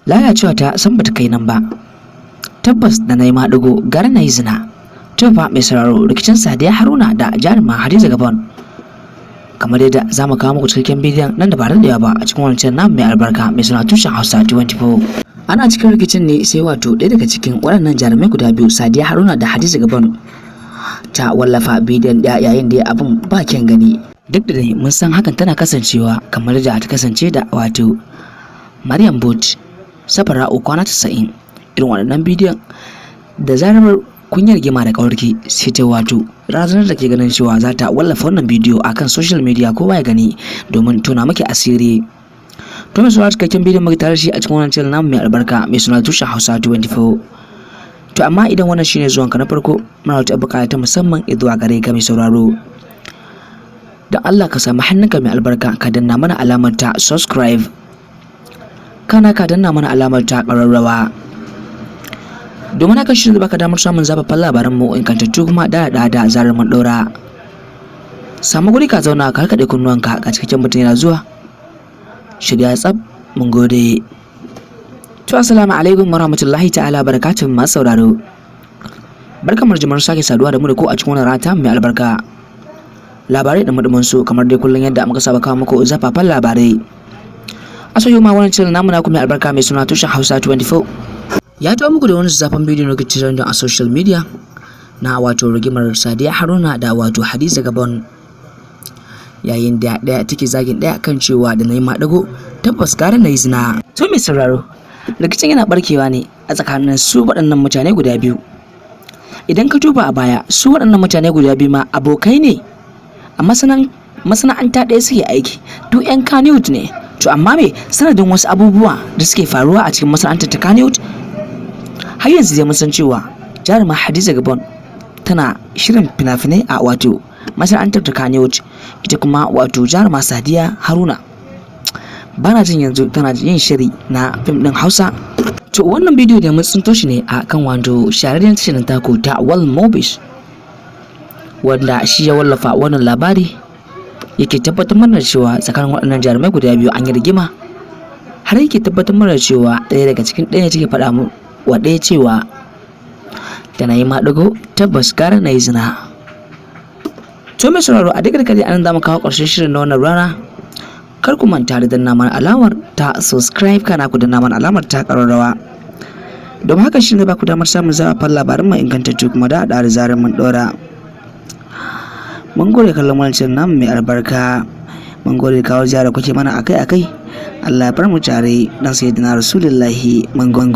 lalacewa ta san bata kai nan ba, tabbas da na yi maɗigo gara na yi zina. To fa mai sauraro, rikicin Sadiya Haruna da jaruma Hadiza Gabon, kamar yadda za mu kawo muku cikakken bidiyon nan da ba da ba a cikin wancan namu mai albarka mai suna Tushen Hausa 24. Ana cikin rikicin ne sai wato ɗaya daga cikin waɗannan jarumai guda biyu, Sadiya Haruna da Hadiza Gabon, ta wallafa bidiyon ɗaya yayin da abin ba kyan gani. Duk da dai mun san hakan tana kasancewa kamar da ta kasance da wato Maryam Bot Safara'u kwana 90. Irin waɗannan bidiyon da zarar kunyar gima da kawarki sai ta wato razanar da ke ganin cewa za ta wallafa wannan bidiyo akan social media kowa ya gani domin tona maki asiri. To mai suna cikakken bidiyon muke tare shi a cikin wannan channel namu mai albarka mai suna Tushen Hausa 24. To amma idan wannan shine zuwanka na farko, muna wata bukata ta musamman zuwa gare ka mai sauraro, da Allah ka samu hannunka mai albarka ka danna mana alamar ta subscribe, kana ka danna mana alamar ta ƙararrawa, domin haka shi zai baka damar samun zababbin labaran mu ingantattu kuma da zarar mun ɗora. Samu guri ka zauna ka harkaɗe kunnuwanka ga cikakken mutum yana zuwa. Shirya tsab, mun gode. To assalamu alaikum warahmatullahi ta'ala barakatuh masu sauraro. Barkamar jimar sake saduwa da mu da ko a cikin wannan rata mai albarka. Labarai da mudumin su kamar dai kullun yadda muka saba kawo muku zafafan labarai. Asoyo ma wannan channel namu na ku mai albarka mai suna Tushen Hausa 24. Ya tawo muku da wani zafan bidiyo na rikicin a social media na wato rigimar Sadiya Haruna da wato Hadiza Gabon, yayin da daya take zagin daya kan cewa da nayi maɗigo tabbas gara nayi zina. To mai sauraro, rikicin yana barkewa ne a tsakanin su waɗannan mutane guda biyu. Idan ka duba a baya, su waɗannan mutane guda biyu ma abokai ne a masana'anta ɗaya suke aiki, duk 'yan Kannywood ne. To amma me sanadin wasu abubuwa da suke faruwa a cikin masana'antar ta Kannywood, har yanzu dai mun san cewa jaruma Hadiza Gabon tana shirin fina-finai a wato masana'antar ta Kannywood, ita kuma wato jaruma Sadiya Haruna bana jin yanzu tana yin shiri na fim din Hausa. To wannan bidiyo da mun tsinto shi ne a kan wato shahararren tashar tako ta Wal Mobish, wanda shi ya wallafa wannan labari yake tabbatar mana cewa tsakanin waɗannan jarumai guda biyu an yi rigima, har yake tabbatar mana cewa ɗaya daga cikin ɗaya take faɗa mu wa ɗaya cewa da na yi maɗigo tabbas gara na yi zina. To mai sauraro, a duk da kare anan zamu kawo ƙarshen shirin na wannan rana. Kar ku manta da danna mana alamar ta subscribe, kana ku danna mana alamar ta ƙararrawa, don haka shi ne ba ku damar samun zafafan labaran mai ingantattu kuma da zarar mun ɗora. Mun gode kallon wannan channel namu mai albarka, mun gode kawo ziyara kuke mana akai-akai. Allah ya bar mu tare dan sayyidina Rasulullahi. Mun